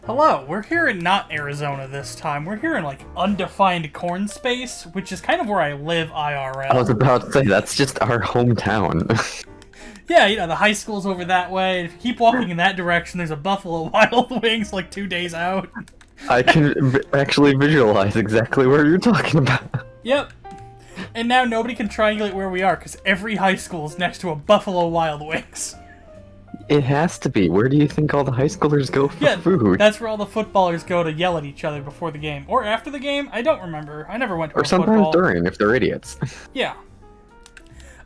Hello, we're here in not Arizona this time. We're here in, like, undefined corn space, which is kind of where I live IRL. I was about to say, that's just our hometown. Yeah, you know, the high school's over that way. If you keep walking in that direction, there's a Buffalo Wild Wings, like, 2 days out. I can actually visualize exactly where you're talking about. Yep. And now nobody can triangulate where we are, because every high school is next to a Buffalo Wild Wings. It has to be. Where do you think all the high schoolers go for food? That's where all the footballers go to yell at each other before the game. Or after the game? I don't remember. I never went to Or sometimes football. during, if they're idiots. Yeah.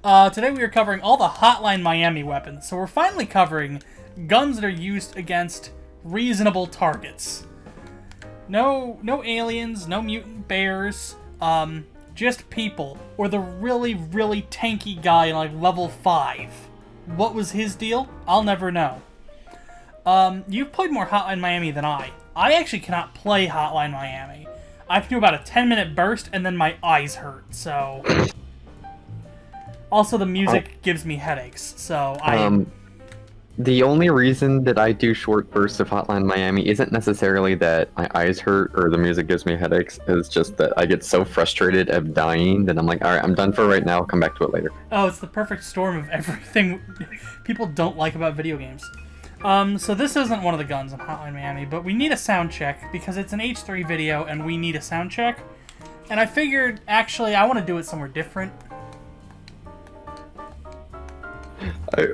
Today we are covering all the Hotline Miami weapons. So we're finally covering guns that are used against reasonable targets. No aliens, no mutant bears, just people. Or the really, really tanky guy in, like, level 5. What was his deal? I'll never know. You've played more Hotline Miami than I. I actually cannot play Hotline Miami. I can do about a 10-minute burst, and then my eyes hurt, so... Also, the music gives me headaches, so The only reason that I do short bursts of Hotline Miami isn't necessarily that my eyes hurt or the music gives me headaches. It's just that I get so frustrated of dying that I'm like, alright, I'm done for right now, I'll come back to it later. Oh, it's the perfect storm of everything people don't like about video games. So this isn't one of the guns in Hotline Miami, but we need a sound check because it's an H3 video and we need a sound check. And I figured, actually, I want to do it somewhere different.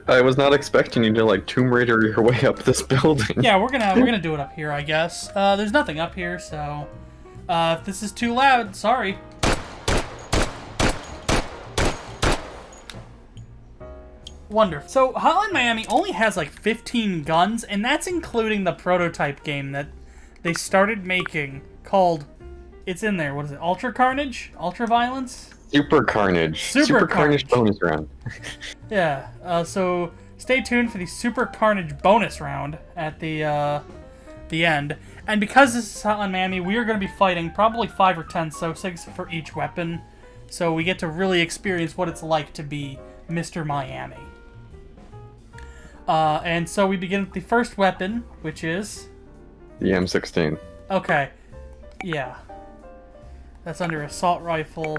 I was not expecting you to, like, Tomb Raider your way up this building. Yeah, we're gonna do it up here, I guess. There's nothing up here, so if this is too loud, sorry. Wonderful. So Hotline Miami only has like 15 guns, and that's including the prototype game that they started making called, it's in there, what is it, Ultra Carnage? Ultra Violence? Super Carnage. Super Carnage bonus round. Yeah, so stay tuned for the Super Carnage bonus round at the end. And because this is Hotline Miami, we are going to be fighting probably 5 or 10 SOSIGs for each weapon. So we get to really experience what it's like to be Mr. Miami. And so we begin with the first weapon, which is... The M16. Okay, yeah. That's under assault rifle.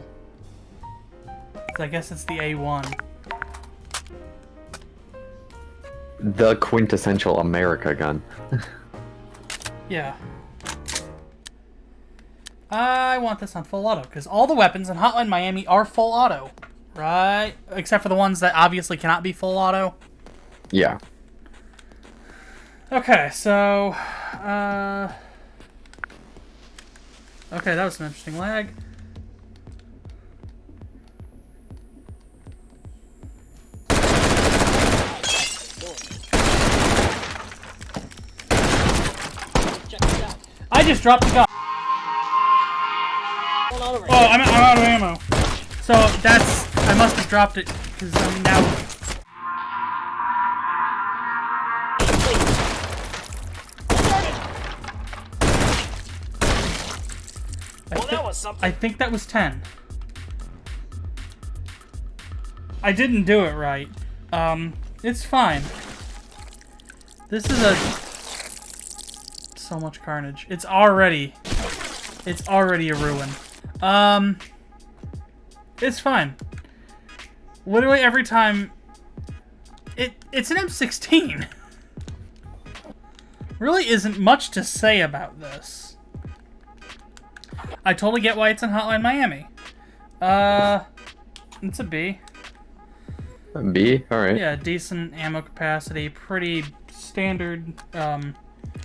I guess it's the A1. The quintessential America gun. Yeah. I want this on full auto, because all the weapons in Hotline Miami are full auto. Right? Except for the ones that obviously cannot be full auto. Yeah. Okay, so... Okay, that was an interesting lag. I just dropped the gun. Oh, I'm out of ammo. So that's... I must have dropped it, because I'm now... I think that was 10. I didn't do it right. It's fine. This is a... So much carnage. It's already a ruin. It's fine. Literally every time... It's an M16. Really isn't much to say about this. I totally get why it's in Hotline Miami. It's a B. A B? Alright. Yeah, decent ammo capacity, pretty standard,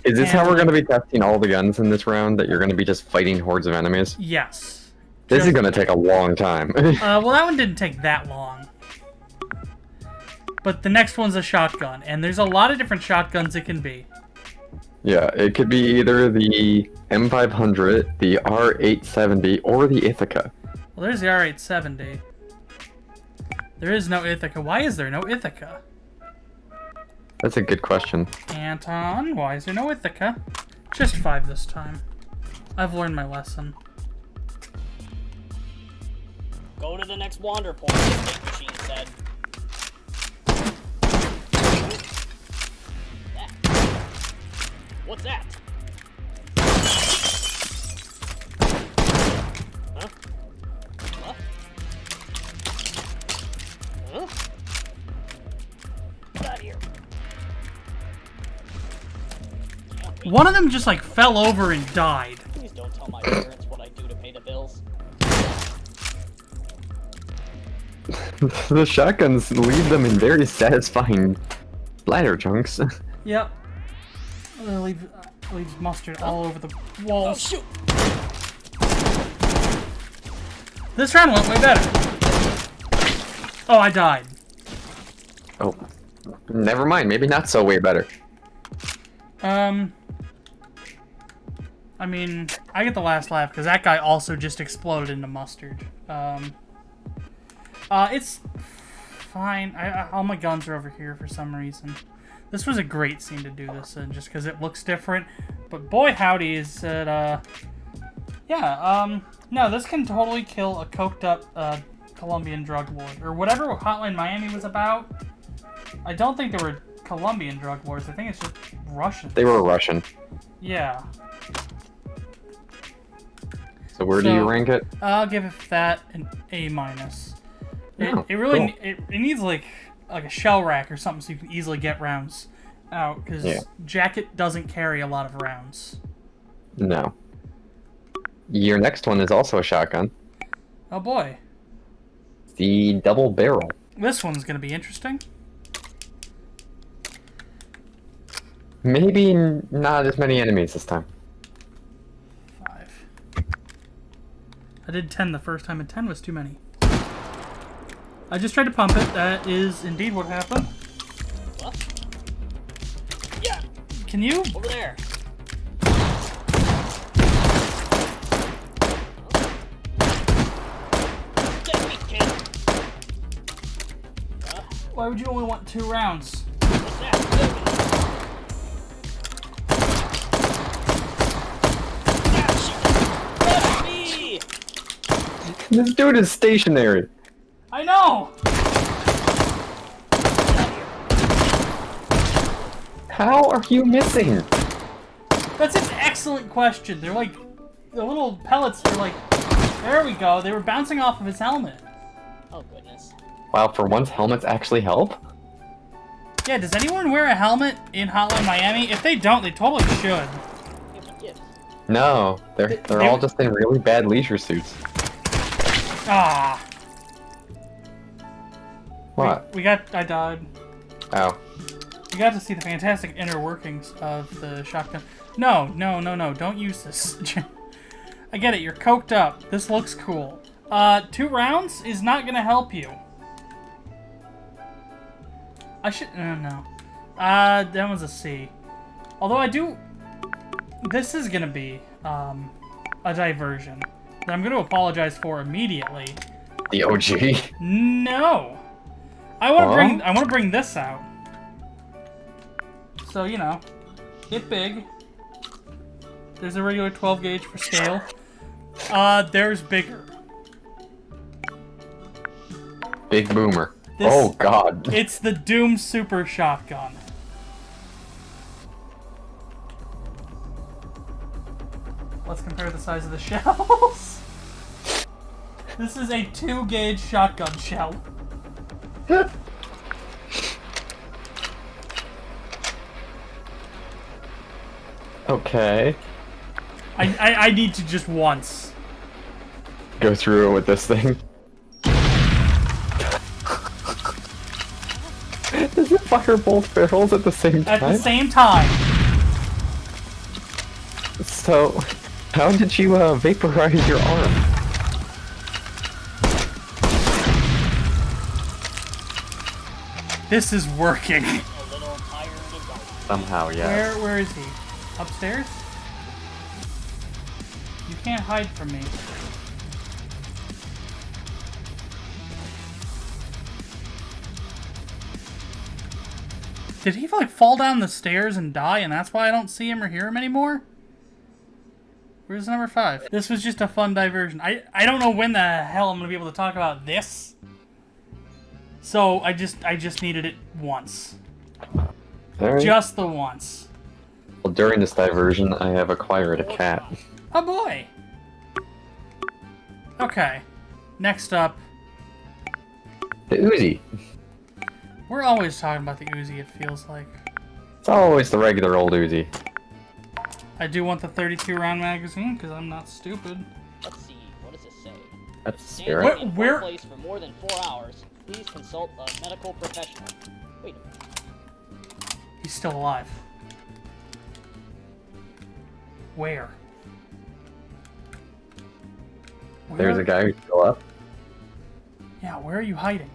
Is this how we're going to be testing all the guns in this round? That you're going to be just fighting hordes of enemies? Yes. This is going to take a long time. Well, that one didn't take that long. But the next one's a shotgun, and there's a lot of different shotguns it can be. Yeah, it could be either the M500, the R870, or the Ithaca. Well, there's the R870. There is no Ithaca. Why is there no Ithaca? That's a good question. Anton, why is there no Ithaca? Just 5 this time. I've learned my lesson. Go to the next wander point, the big machine said. What's that? One of them just like fell over and died. Please don't tell my parents what I do to pay the bills. The shotguns leave them in very satisfying splatter chunks. Yep. Leaves mustard all over the Oh walls. shoot! This round went way better. Oh, I died. Oh, never mind. Maybe not so way better. I mean, I get the last laugh because that guy also just exploded into mustard. It's fine. All my guns are over here for some reason. This was a great scene to do this in, just because it looks different. But boy, howdy, is it, yeah, no, this can totally kill a coked up, Colombian drug lord, or whatever Hotline Miami was about. I don't think they were Colombian drug lords. I think it's just Russian. They were Russian. Yeah. So where do you rank it? I'll give that an A-. It really cool. it needs like a shell rack or something so you can easily get rounds out, because Jacket doesn't carry a lot of rounds. No. Your next one is also a shotgun. Oh boy. The double barrel. This one's gonna be interesting. Maybe not as many enemies this time. 5. I did 10 the first time, and 10 was too many. I just tried to pump it. That is indeed what happened. What? Yeah! Can you? Over there! Get me, kid! Why would you only want 2 rounds? What's that? Get me! This dude is stationary. I know! How are you missing? That's an excellent question. They're like, the little pellets are like, there we go. They were bouncing off of his helmet. Oh goodness. Wow, for once helmets actually help? Yeah, does anyone wear a helmet in Hotline Miami? If they don't, they totally should. Yeah. No, they're all just in really bad leisure suits. Ah. What? I died. Oh. We got to see the fantastic inner workings of the shotgun. No, don't use this. I get it, you're coked up. This looks cool. 2 rounds is not gonna help you. I should, no. That was a C. Although I do, this is gonna be, a diversion that I'm gonna apologize for immediately. The OG? No! I wanna bring this out. So, you know, get big. There's a regular 12 gauge for scale. There's bigger. Big boomer. Oh god. It's the Doom Super Shotgun. Let's compare the size of the shells. This is a 2 gauge shotgun shell. Okay. I need to just once. Go through it with this thing. Does it fire both barrels at the same time? At the same time. So, how did you vaporize your arm? This is working. A little tired and dark. Somehow, yeah. Where is he? Upstairs? You can't hide from me. Did he like fall down the stairs and die, and that's why I don't see him or hear him anymore? Where's number 5? This was just a fun diversion. I don't know when the hell I'm gonna be able to talk about this. So I just needed it once. Alright. Just the once. Well, during this diversion, I have acquired a cat. Oh boy! Okay. Next up. The Uzi. We're always talking about the Uzi, it feels like. It's always the regular old Uzi. I do want the 32 round magazine because I'm not stupid. Let's see. What does it say? That's Standing scary. in Where- one place for more than 4 hours. Please consult a medical professional. Wait a minute. He's still alive. Where? There's a guy who's still up. Yeah, where are you hiding?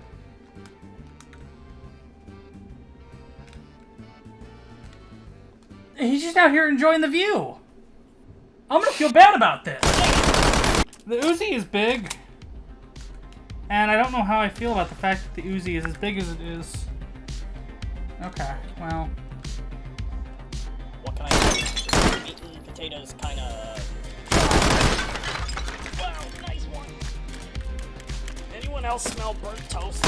He's just out here enjoying the view. I'm gonna feel bad about this. The Uzi is big, and I don't know how I feel about the fact that the Uzi is as big as it is. Okay, well. What can I do? Meat and potatoes kind of... Wow, nice one. Anyone else smell burnt toast?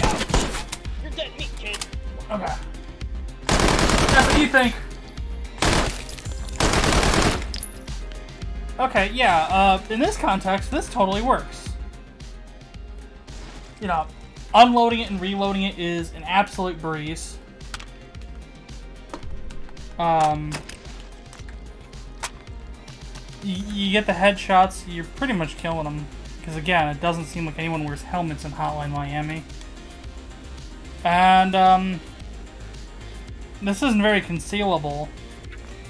Ouch. You're dead meat, kid. Okay. That's what you think. Okay, yeah, in this context, this totally works. You know, unloading it and reloading it is an absolute breeze. You get the headshots, you're pretty much killing them. Because again, it doesn't seem like anyone wears helmets in Hotline Miami. And, this isn't very concealable.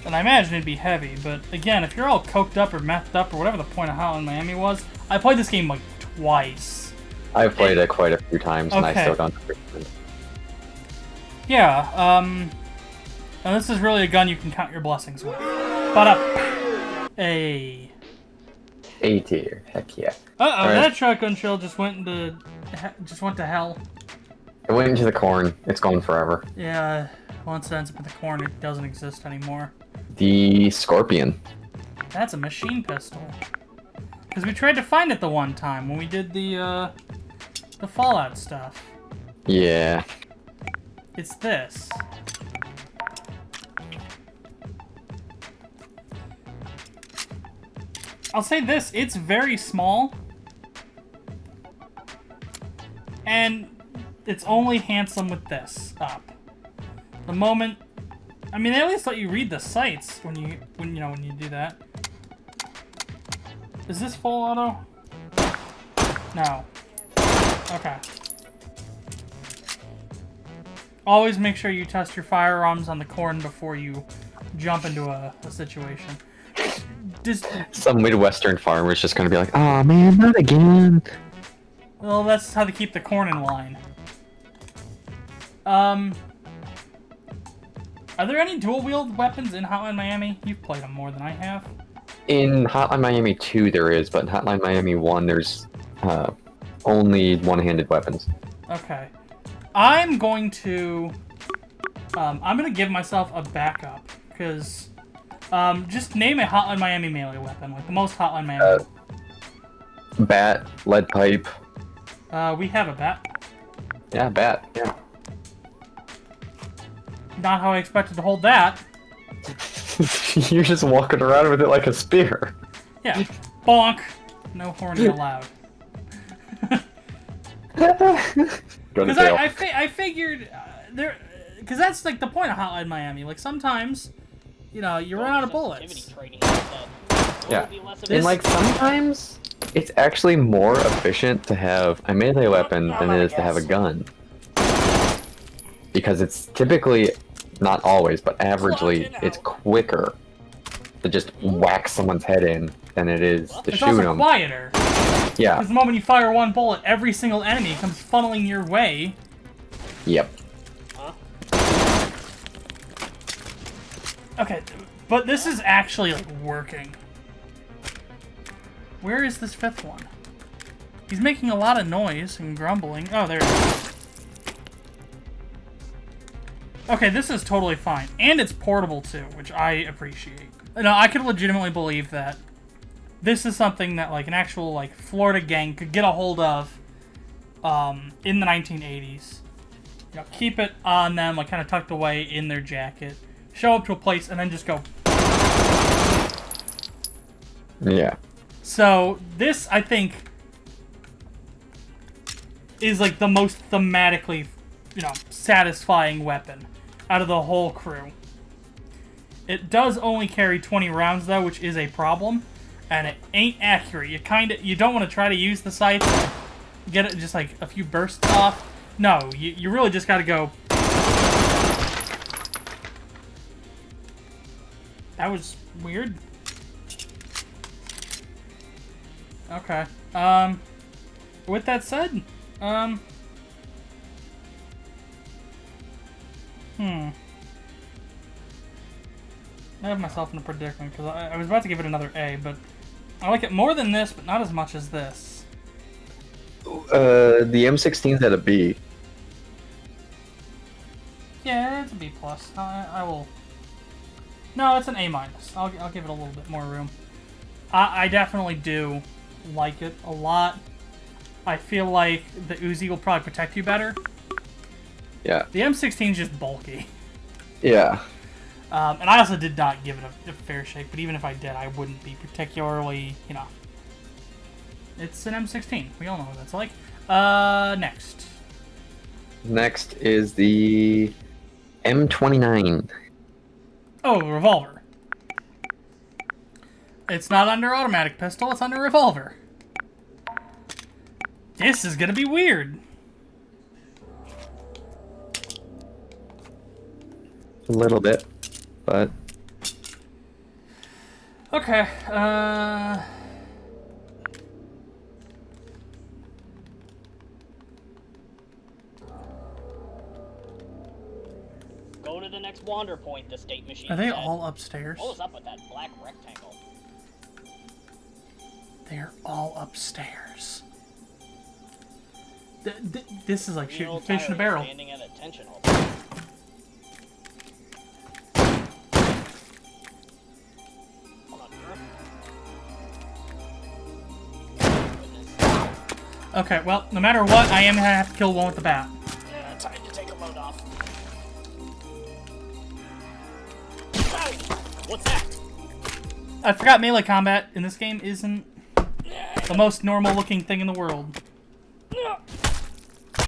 And I imagine it'd be heavy, but again, if you're all coked up or methed up or whatever the point of Hotline Miami was, I played this game like twice. I've played it quite a few times, and I Okay. still don't understand. Yeah, and this is really a gun you can count your blessings with. But A tier, heck yeah. Uh-oh, Alright. that shotgun shell just went to hell. It went into the corn. It's gone forever. Yeah, once it ends up in the corn, it doesn't exist anymore. The Scorpion. That's a machine pistol. Because we tried to find it the one time when we did the Fallout stuff. Yeah. It's this. I'll say this, it's very small. And it's only handsome with this up. The moment, I mean, they at least let you read the sights when you do that. Is this full auto? No. Okay. Always make sure you test your firearms on the corn before you jump into a situation. Some Midwestern farmer's just gonna be like, "Oh man, not again." Well, that's how they keep the corn in line. Are there any dual-wield weapons in Hotline Miami? You've played them more than I have. In Hotline Miami 2 there is, but in Hotline Miami 1 there's only one-handed weapons. Okay. I'm going to give myself a backup, because just name a Hotline Miami melee weapon, like the most Hotline Miami. Bat, lead pipe. We have a bat. Yeah, bat, yeah. Not how I expected to hold that. You're just walking around with it like a spear. Yeah. Bonk. No horny allowed. Go to Because jail. I figured there, because that's like the point of Hotline Miami. Like sometimes, you run out of bullets. Yeah. This- And like sometimes it's actually more efficient to have a melee weapon than it is to have a gun. Because it's typically, not always, but averagely, it's quicker to just whack someone's head in than it is to It's shoot also them. quieter. Yeah. Because the moment you fire one bullet, every single enemy comes funneling your way. Yep. Okay, but this is actually like working. Where is this fifth one? He's making a lot of noise and grumbling. Oh, there it is. Okay, this is totally fine. And it's portable too, which I appreciate. No, I could legitimately believe that this is something that like an actual like Florida gang could get a hold of in the 1980s. Keep it on them, like kind of tucked away in their jacket. Show up to a place and then just go. Yeah. So this, I think, is like the most thematically, satisfying weapon. out of the whole crew. It does only carry 20 rounds though, which is a problem, and it ain't accurate. You don't want to try to use the sights, get it just like a few bursts off. No, you really just got to go. That was weird. Okay. With that said, I have myself in a predicament because I was about to give it another A, but I like it more than this, but not as much as this. The M16's at a B. Yeah, it's a B plus. I will. No, it's an A minus. I'll give it a little bit more room. I definitely do like it a lot. I feel like the Uzi will probably protect you better. Yeah. The M16 is just bulky. Yeah. And I also did not give it a fair shake, but even if I did, I wouldn't be particularly, you know. It's an M16. We all know what that's like. Next. Next is the M29. Oh, revolver. It's not under automatic pistol, it's under revolver. This is gonna be weird. A little bit, but... Okay, Go to the next wander point, the state machine are they said. all upstairs? What was up with that black rectangle? They're all upstairs. This is like shooting Real fish in a tired barrel. Standing at attention all the time. Hold on, Goodness. Okay, well, no matter what, I am gonna have to kill one with the bat. Yeah, time to take a load off. What's that? I forgot melee combat in this game isn't the most normal looking thing in the world.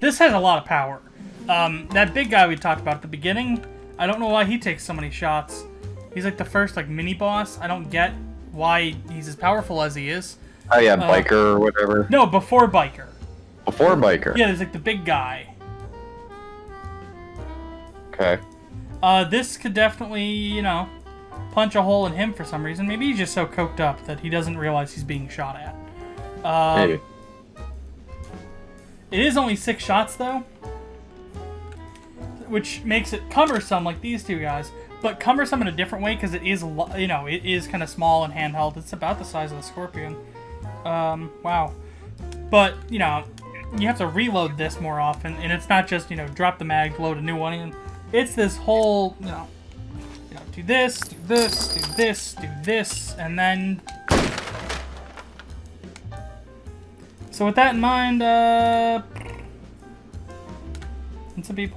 This has a lot of power. That big guy we talked about at the beginning, I don't know why he takes so many shots. He's like the first like mini boss. I don't get why he's as powerful as he is. Oh yeah, Biker or whatever. No, before Biker. Before Biker. Yeah, there's like the big guy. Okay. This could definitely, you know, punch a hole in him for some reason. Maybe he's just so coked up that he doesn't realize he's being shot at. Maybe. It is only 6 shots, though, which makes it cumbersome like these two guys, but cumbersome in a different way because it is, you know, it is kind of small and handheld. It's about the size of the Scorpion. Wow. But, you know, you have to reload this more often, and it's not just, you know, drop the mag, load a new one in. It's this whole, you know, do this, do this, do this, do this, and then... So with that in mind, it's a B+.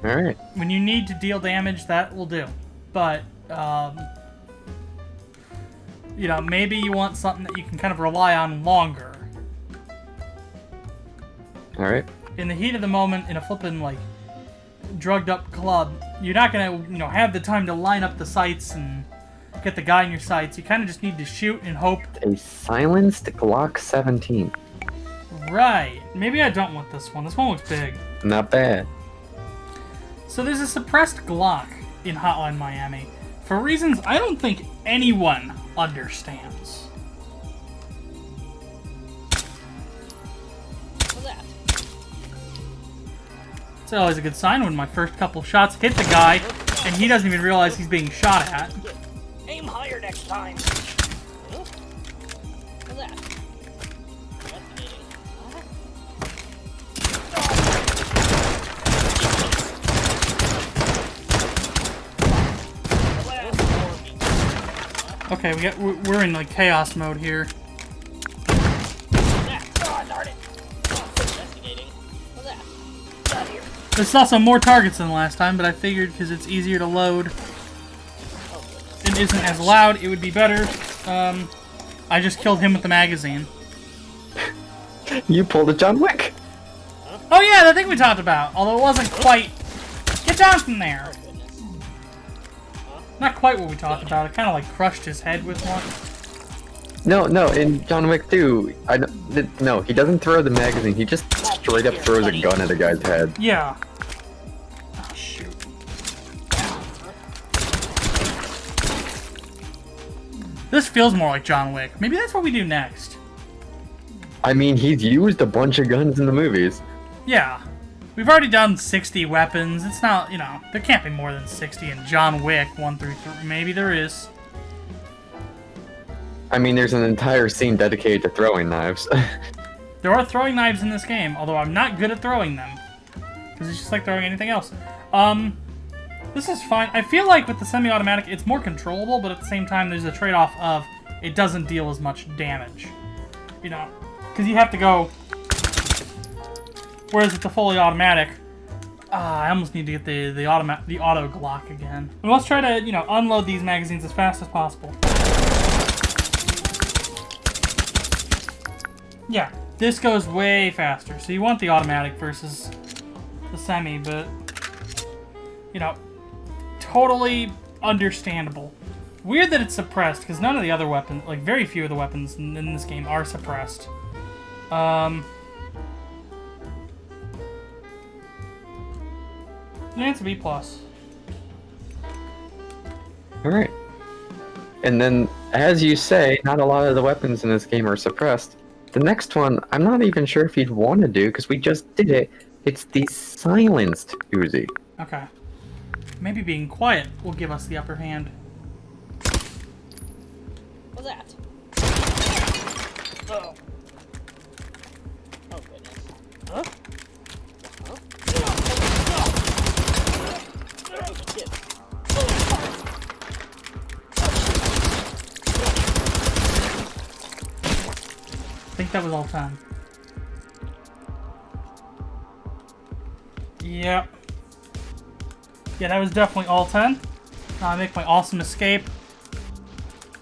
Alright. When you need to deal damage, that will do. But, you know, maybe you want something that you can kind of rely on longer. Alright. In the heat of the moment, in a flippin', like, drugged up club, you're not gonna, you know, have the time to line up the sights and get the guy in your sights. You kind of just need to shoot and hope. A silenced Glock 17. Right. Maybe I don't want this one. This one looks big. Not bad. So there's a suppressed Glock in Hotline Miami for reasons I don't think anyone understands. What's that? It's always a good sign when my first couple shots hit the guy and he doesn't even realize he's being shot at. Aim higher next time. What's that? Investigating. Okay, we're in like chaos mode here. Darn it. Investigating. What's that? Get out of here. There's also more targets than last time, but I figured because it's easier to load, it isn't as loud, it would be better. I just killed him with the magazine. You pulled a John Wick. Oh yeah, the thing we talked about. Although it wasn't quite Get down from there! Oh, goodness. Not quite what we talked about. It kind of like crushed his head with one. No, in John Wick 2, no, he doesn't throw the magazine, he just straight up throws a gun at a guy's head. Yeah. Oh, shoot. This feels more like John Wick. Maybe that's what we do next. I mean, he's used a bunch of guns in the movies. Yeah. We've already done 60 weapons. It's not, you know, there can't be more than 60 in John Wick 1 through 3. Maybe there is. I mean, there's an entire scene dedicated to throwing knives. There are throwing knives in this game, although I'm not good at throwing them. Because it's just like throwing anything else. This is fine. I feel like with the semi-automatic, it's more controllable, but at the same time, there's a trade-off of it doesn't deal as much damage. You know, because you have to go... Whereas with the fully automatic, I almost need to get the auto Glock again. And let's try to, you know, unload these magazines as fast as possible. Yeah, this goes way faster. So you want the automatic versus the semi, but you know, totally understandable. Weird that it's suppressed because none of the other weapons, like very few of the weapons in this game, are suppressed. Yeah, it's a B+. Alright. And then, as you say, not a lot of the weapons in this game are suppressed. The next one, I'm not even sure if you'd want to do, because we just did it. It's the silenced Uzi. Okay. Maybe being quiet will give us the upper hand. What's that? Oh. Oh, goodness. Huh? Huh? Oh, shit. I think that was all 10. Yep. Yeah, that was definitely all 10. I make my awesome escape.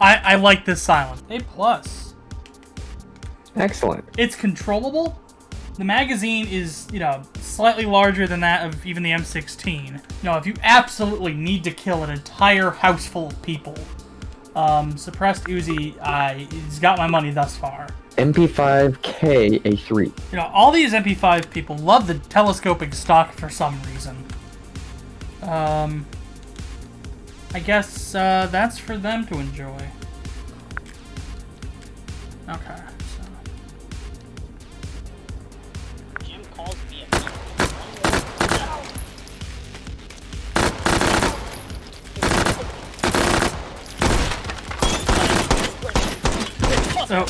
I like this silence. A+. Excellent. It's controllable. The magazine is, you know, slightly larger than that of even the M16. You know, if you absolutely need to kill an entire house full of people, suppressed Uzi, he's got my money thus far. MP5K A3. You know, all these MP5 people love the telescoping stock for some reason. I guess that's for them to enjoy. Okay, so. Jim calls me a So,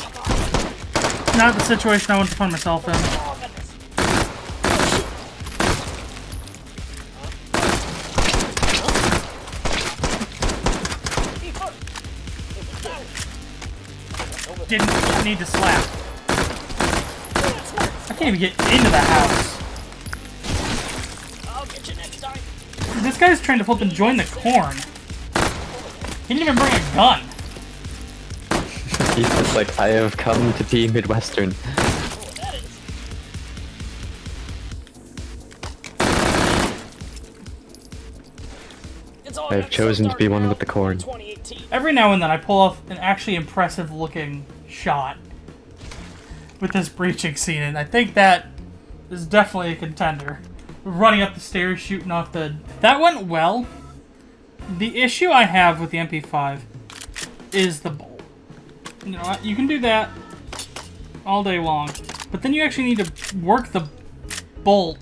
not the situation I want to find myself in. Didn't need to slap. I can't even get into the house. I'll get you next time. This guy's trying to flip and join the corn. He didn't even bring a gun. He's just like, I have come to be Midwestern. Oh, that is. It's all I have chosen to be one with the corn. 2018. Every now and then I pull off an actually impressive looking shot with this breaching scene, and I think that is definitely a contender. Running up the stairs, shooting off the... That went well. The issue I have with the MP5 is the bolt. You know what? You can do that all day long, but then you actually need to work the bolt,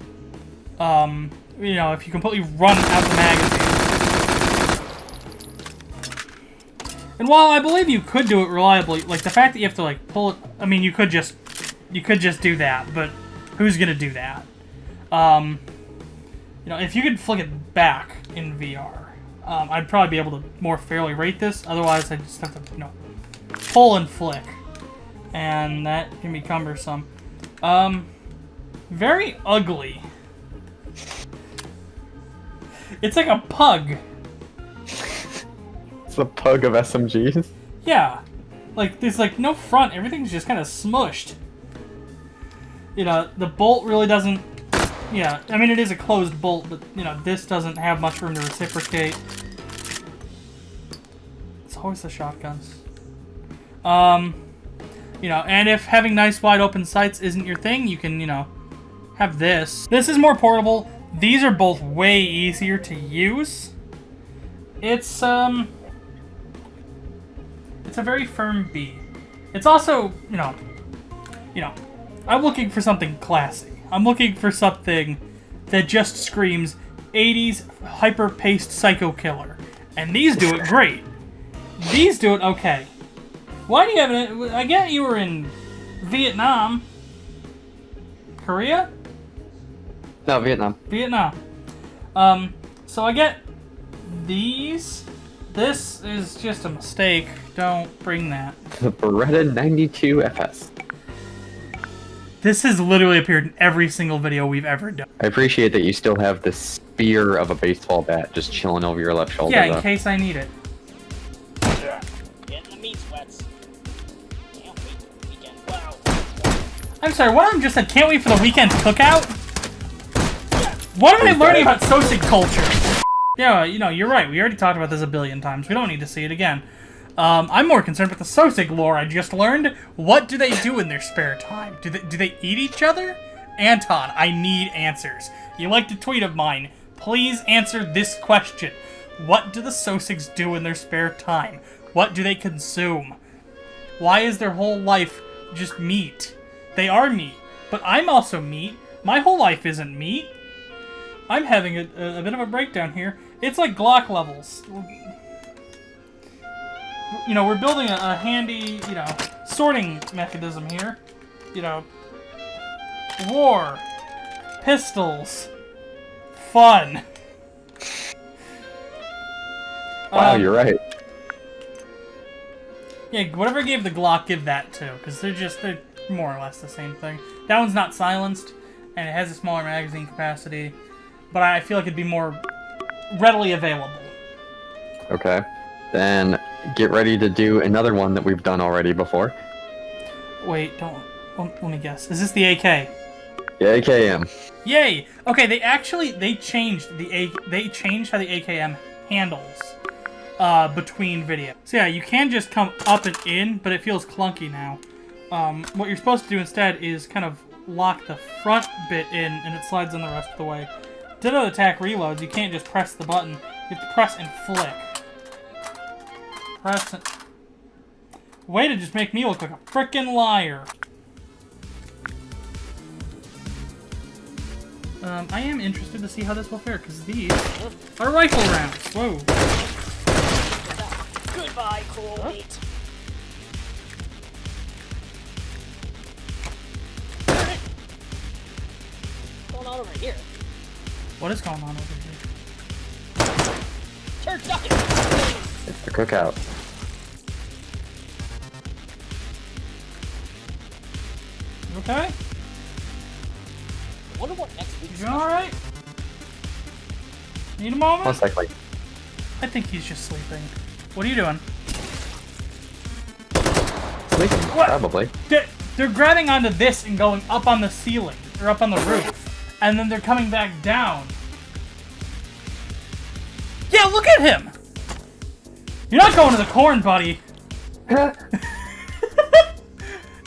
you know, if you completely run out the magazine. And while I believe you could do it reliably, like the fact that you have to like pull it, I mean, you could just do that, but who's gonna do that? You know, if you could flick it back in VR, I'd probably be able to more fairly rate this. Otherwise, I just have to, you know, pull and flick, and that can be cumbersome. Very ugly. It's like a pug. It's the pug of SMGs. Yeah, like there's like no front. Everything's just kind of smushed. You know, the bolt really doesn't Yeah, I mean, it is a closed bolt, but, you know, this doesn't have much room to reciprocate. It's always the shotguns. You know, and if having nice wide open sights isn't your thing, you can, you know, have this. This is more portable. These are both way easier to use. It's a very firm B. It's also, you know, I'm looking for something classy. I'm looking for something that just screams 80s hyper-paced psycho killer. And these do it great. These do it okay. Why do you have it? I get you were in Vietnam. Korea? No, Vietnam. Vietnam. So I get these. This is just a mistake. Don't bring that. The Beretta 92 FS. This has literally appeared in every single video we've ever done. I appreciate that you still have the spear of a baseball bat just chilling over your left shoulder. Yeah, in case I need it. Getting the meat sweats. Can't wait for the weekend. Wow. I'm sorry, what I just said, can't wait for the weekend cookout? What am I learning about Sosig culture? Yeah, you know, you're right. We already talked about this a billion times. We don't need to see it again. I'm more concerned with the Sosig lore I just learned. What do they do in their spare time? Do they eat each other? Anton, I need answers. You liked a tweet of mine. Please answer this question. What do the Sosigs do in their spare time? What do they consume? Why is their whole life just meat? They are meat, but I'm also meat. My whole life isn't meat. I'm having a bit of a breakdown here. It's like Glock levels. You know, we're building a handy, you know, sorting mechanism here. You know, war, pistols, fun. Wow, you're right. Yeah, whatever gave the Glock, give that too, because they're more or less the same thing. That one's not silenced, and it has a smaller magazine capacity, but I feel like it'd be more readily available. Okay. Then get ready to do another one that we've done already before. Wait, don't. Let me guess. Is this the AK? Yeah, AKM. Yay! Okay, they changed how the AKM handles between videos. So yeah, you can just come up and in, but it feels clunky now. What you're supposed to do instead is kind of lock the front bit in, and it slides in the rest of the way. Ditto attack reloads. You can't just press the button. You have to press and flick. Press it. Way to just make me look like a frickin' liar. I am interested to see how this will fare, because these are rifle rounds. Whoa. Goodbye, cool meat. What's going on over here? What is going on over here? Turducken! It's the cookout. Okay? I wonder what next week's You alright? Need a moment? Most likely. I think he's just sleeping. What are you doing? Sleeping, What? probably. They're grabbing onto this and going up on the ceiling, or up on the roof, and then they're coming back down. Yeah, look at him! You're not going to the corn, buddy.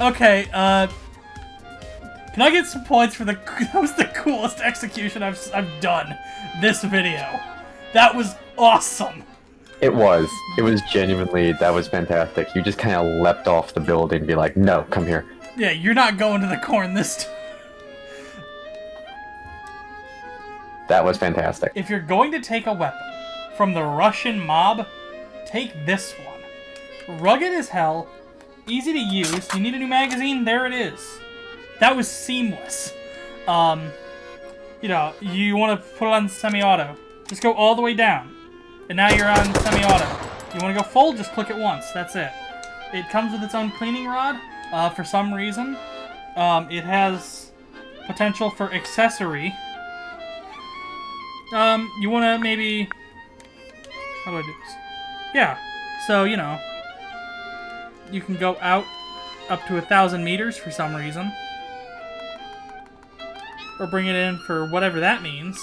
Okay, can I get some points for that was the coolest execution I've done this video. That was awesome. It was. It was genuinely, that was fantastic. You just kind of leapt off the building and be like, no, come here. Yeah, you're not going to the corn this time. That was fantastic. If you're going to take a weapon from the Russian mob, take this one. Rugged as hell, easy to use. You need a new magazine? There it is. That was seamless. You know, you want to put it on semi-auto. Just go all the way down. And now you're on semi-auto. You want to go full? Just click it once. That's it. It comes with its own cleaning rod, for some reason. It has potential for accessory. You want to maybe... How do I do this? Yeah. So, you know, you can go out up to 1,000 meters for some reason. or bring it in for whatever that means.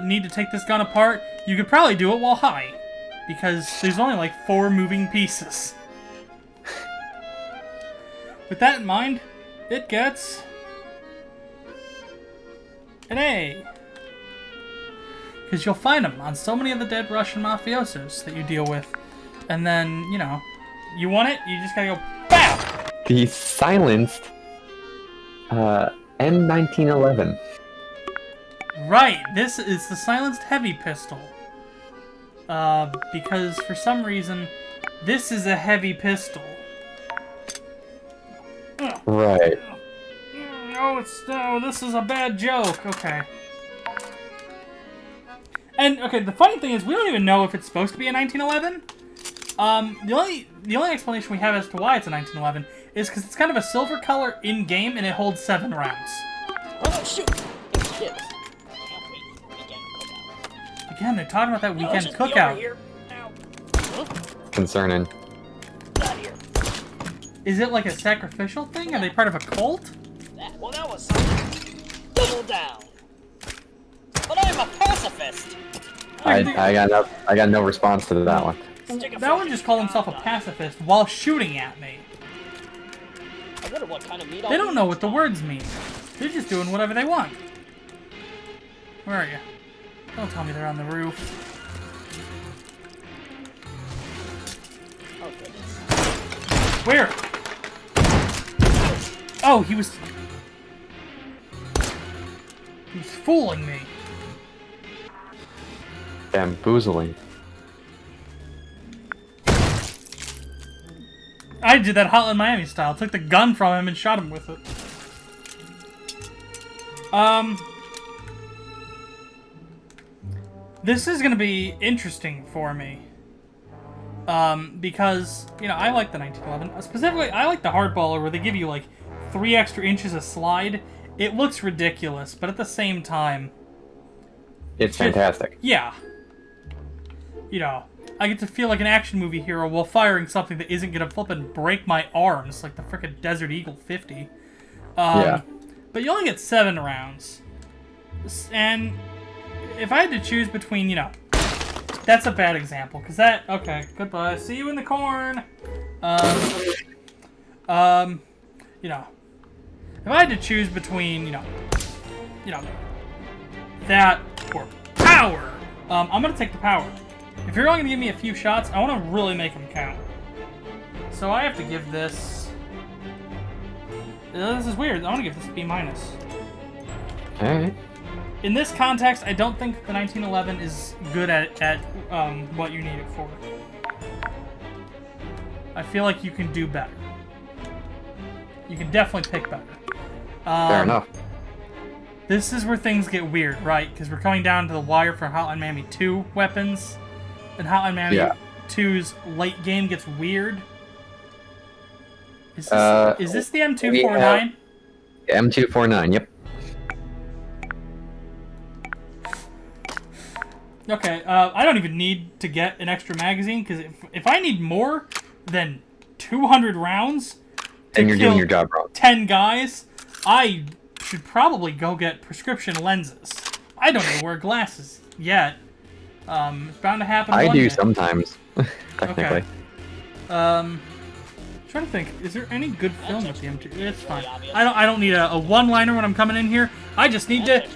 Need to take this gun apart. You could probably do it while high, because there's only like 4 moving pieces. With that in mind, it gets an A. Because you'll find them on so many of the dead Russian mafiosos that you deal with. And then, you know, you want it, you just gotta go BAM! The silenced M1911. Right, this is the silenced heavy pistol. Because for some reason, this is a heavy pistol. Right. No, this is a bad joke. Okay. And, okay, the funny thing is, we don't even know if it's supposed to be a 1911. The only explanation we have as to why it's a 1911 is because it's kind of a silver color in-game, and it holds 7 rounds. Oh, shoot! Shit. Can't wait for weekend cookout. Again, they're talking about that No, weekend just be over cookout. here. Ow. Huh? Concerning. Get out of here. Is it like a sacrificial thing? Are they part of a cult? Well, that was something. Double down. But I'm a pacifist. I got no response to that one. That one just called himself a pacifist while shooting at me. I wonder what kind of meat They don't know what the words mean. They're just doing whatever they want. Where are you? Don't tell me they're on the roof. Oh, goodness. Where? Oh, he was fooling me. Bamboozling. I did that Hotline Miami style. Took the gun from him and shot him with it. This is gonna be interesting for me. Because, you know, I like the 1911. Specifically, I like the hardballer where they give you like 3 extra inches of slide. It looks ridiculous, but at the same time, It's fantastic. yeah. You know, I get to feel like an action movie hero while firing something that isn't gonna flip and break my arms, like the frickin' Desert Eagle 50. Yeah. But you only get 7 rounds. And if I had to choose between, you know, that's a bad example, because that, okay, goodbye, see you in the corn. You know, if I had to choose between, you know, that or power, I'm gonna take the power. If you're only gonna give me a few shots, I want to really make them count. So I have to give this. This is weird. I want to give this a B-. Alright. In this context, I don't think the 1911 is good at what you need it for. I feel like you can do better. You can definitely pick better. Fair enough. This is where things get weird, right? Because we're coming down to the wire for Hotline Miami 2 weapons. And Hotline Miami 2's late game gets weird. Is this the M249? M249, yep. Okay, I don't even need to get an extra magazine, because if I need more than 200 rounds And you're doing your job wrong. 10 guys, I should probably go get prescription lenses. I don't even wear glasses yet. It's bound to happen I one do day. sometimes, technically. Okay. Trying to think, is there any good film with the M2? It's fine. I don't need a one-liner when I'm coming in here. I just need to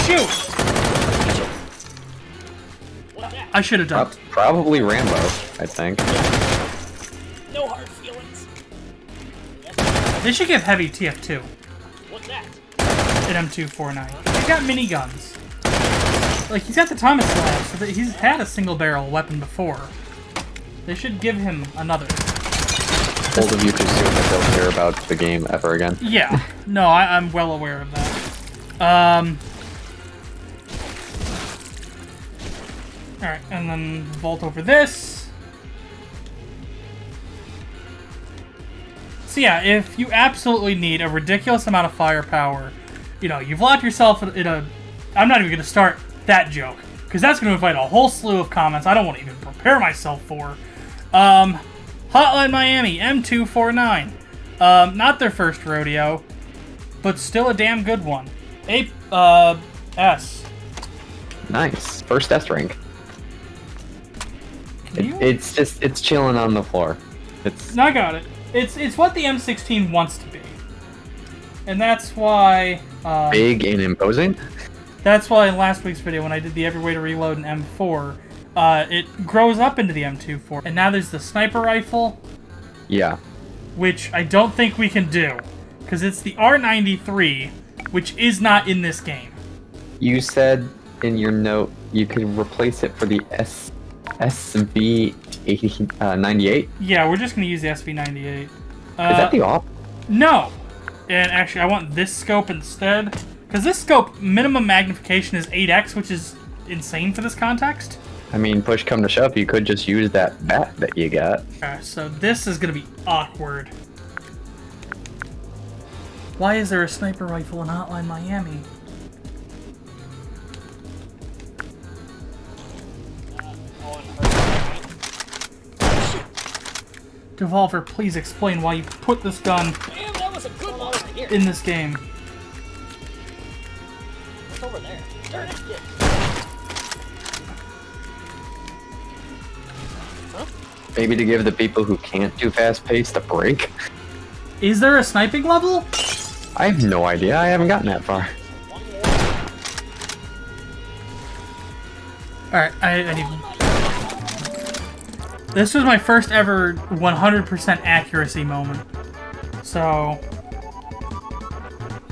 shoot. I should have done. Probably Rambo, I think. No hard feelings. They should give Heavy TF2 What's that? an M249. He's got miniguns. Like, he's got the Thomas Lab, so that he's had a single-barrel weapon before. They should give him another. Both of you presume that they'll care about the game ever again. Yeah. No, I'm well aware of that. Alright, and then vault over this. So yeah, if you absolutely need a ridiculous amount of firepower, you know, you've locked yourself in a... I'm not even going to start that joke, because that's going to invite a whole slew of comments I don't want to even prepare myself for. Hotline Miami, M249. Not their first rodeo. but still a damn good one. S. Nice. First S rank. Can you? It's chilling on the floor. I got it. It's what the M16 wants to be. And that's why... big and imposing? That's why in last week's video, when I did the every way to reload an M4, it grows up into the M24. And now there's the sniper rifle. Yeah. Which I don't think we can do. Because it's the R93, which is not in this game. You said in your note you could replace it for the SV98? Yeah, we're just going to use the SV98. Is that the op? No! And actually, I want this scope instead. Because this scope, minimum magnification is 8x, which is insane for this context. I mean, push come to shove, you could just use that bat that you got. Okay, so this is going to be awkward. Why is there a sniper rifle in Hotline Miami? Devolver, please explain why you put this gun Damn, that was a good one right here. in this game. What's over there? There it is. Maybe to give the people who can't do fast paced a break? Is there a sniping level? I have no idea, I haven't gotten that far. One more. Alright, I need... This was my first ever 100% accuracy moment. So...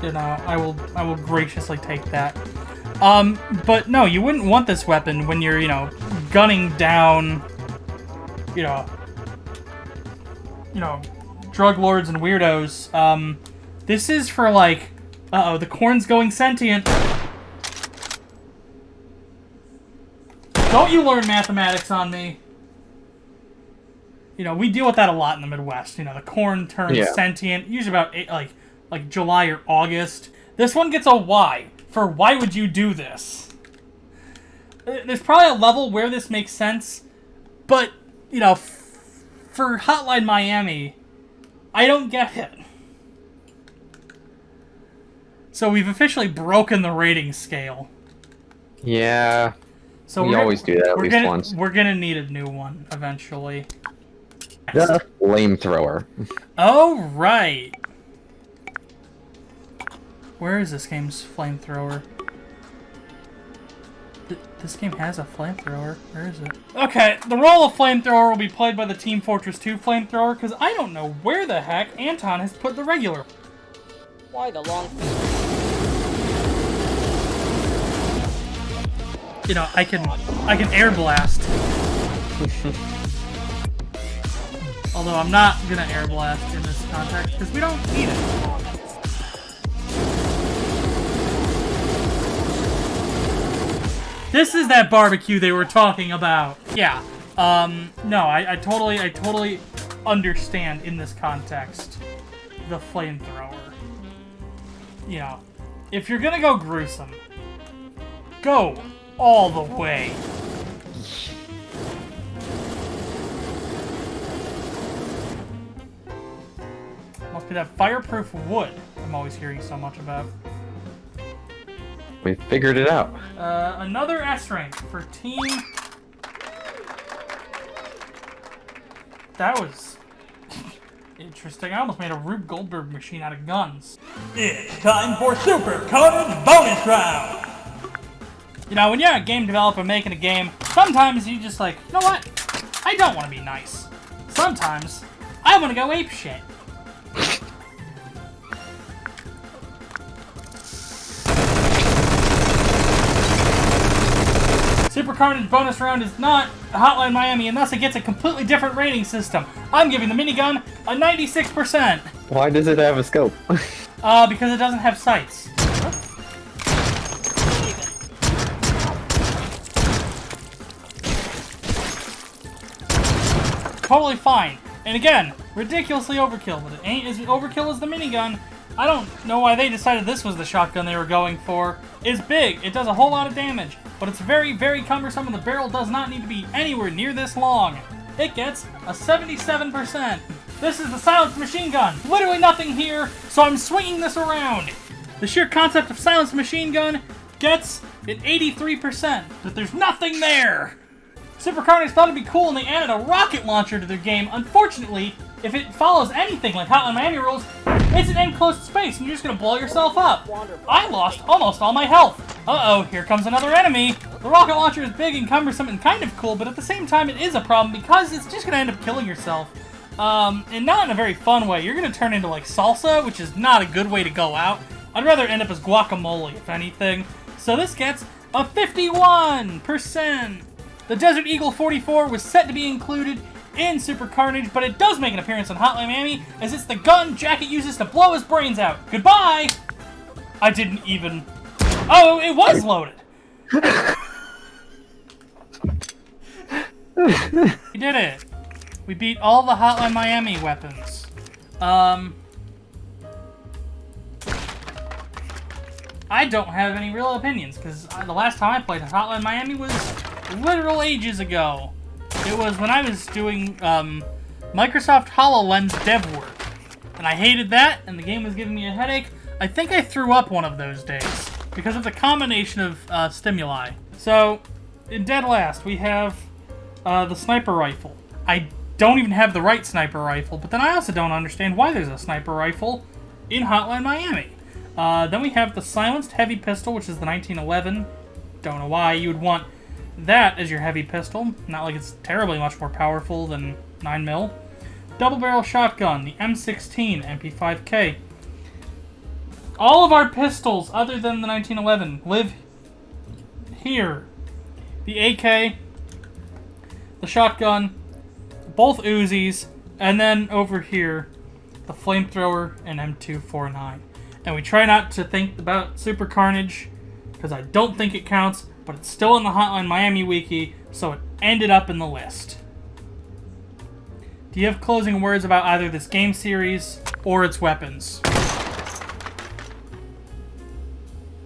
You know, I will graciously take that. But no, you wouldn't want this weapon when you're, you know, gunning down... You know, drug lords and weirdos. This is for like, uh-oh, the corn's going sentient. Don't you learn mathematics on me. You know, we deal with that a lot in the Midwest. You know, the corn turns sentient, usually about like July or August. This one gets a Y for why would you do this? There's probably a level where this makes sense, but you know, for Hotline Miami, I don't get it. So we've officially broken the rating scale. Yeah. So we always do that at least once. We're gonna need a new one eventually. The flamethrower. Oh, right. Where is this game's flamethrower? This game has a flamethrower. Where is it? Okay, the role of flamethrower will be played by the Team Fortress 2 flamethrower, because I don't know where the heck Anton has put the regular. Why the long... You know, I can air blast. Although I'm not gonna air blast in this context, because we don't need it. This is that barbecue they were talking about. Yeah. No, I totally understand in this context the flamethrower. You know, if you're gonna go gruesome, go all the way. Must be that fireproof wood I'm always hearing so much about. We figured it out. Another S rank for Team... That was... interesting. I almost made a Rube Goldberg machine out of guns. It's time for Super Coded Bonus Round! You know, when you're a game developer making a game, sometimes you just like, you know what? I don't want to be nice. Sometimes, I want to go apeshit. Super Carnage Bonus Round is not Hotline Miami, and thus it gets a completely different rating system. I'm giving the minigun a 96%. Why does it have a scope? Because it doesn't have sights. Totally fine. And again, ridiculously overkill, but it ain't as overkill as the minigun. I don't know why they decided this was the shotgun they were going for. It's big, it does a whole lot of damage, but it's very, very cumbersome, and the barrel does not need to be anywhere near this long. It gets a 77%. This is the silenced machine gun. Literally nothing here, so I'm swinging this around. The sheer concept of silenced machine gun gets an 83%, but there's nothing there. Super Carnage thought it'd be cool and they added a rocket launcher to their game. Unfortunately, if it follows anything like Hotline Miami rules, it's an enclosed space and you're just gonna blow yourself up. I lost almost all my health. Uh-oh, here comes another enemy. The rocket launcher is big and cumbersome and kind of cool, but at the same time it is a problem because it's just gonna end up killing yourself. And not in a very fun way. You're gonna turn into like salsa, which is not a good way to go out. I'd rather end up as guacamole, if anything. So this gets a 51%. The Desert Eagle 44 was set to be included in Super Carnage, but it does make an appearance on Hotline Miami, as it's the gun Jacket uses to blow his brains out. Goodbye! I didn't even... Oh, it was loaded! We did it. We beat all the Hotline Miami weapons. I don't have any real opinions, because the last time I played Hotline Miami was literal ages ago. It was when I was doing Microsoft HoloLens dev work. And I hated that, and the game was giving me a headache. I think I threw up one of those days, because of the combination of stimuli. So, in dead last, we have the sniper rifle. I don't even have the right sniper rifle, but then I also don't understand why there's a sniper rifle in Hotline Miami. Then we have the silenced heavy pistol, which is the 1911. Don't know why you would want that as your heavy pistol. Not like it's terribly much more powerful than 9mm. Double barrel shotgun, the M16 MP5K. All of our pistols, other than the 1911, live here. The AK, the shotgun, both Uzis, and then over here, the flamethrower and M249. And we try not to think about Super Carnage, because I don't think it counts, but it's still in the Hotline Miami wiki, so it ended up in the list. Do you have closing words about either this game series or its weapons?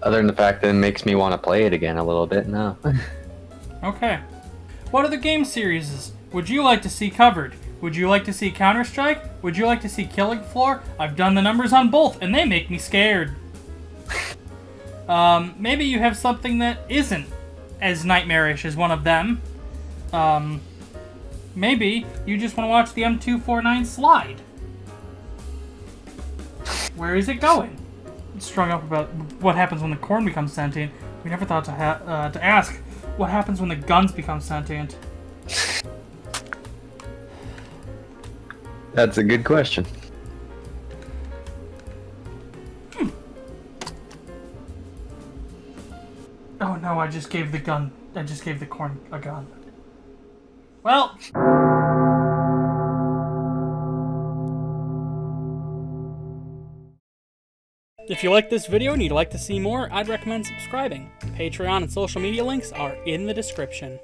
Other than the fact that it makes me want to play it again a little bit, no. Okay. What other game series would you like to see covered? Would you like to see Counter-Strike? Would you like to see Killing Floor? I've done the numbers on both, and they make me scared. Maybe you have something that isn't as nightmarish as one of them. Maybe you just want to watch the M249 slide. Where is it going? It's strung up about what happens when the corn becomes sentient. We never thought to ask what happens when the guns become sentient. That's a good question. Oh no, I just gave the corn a gun. Well... If you like this video and you'd like to see more, I'd recommend subscribing. Patreon and social media links are in the description.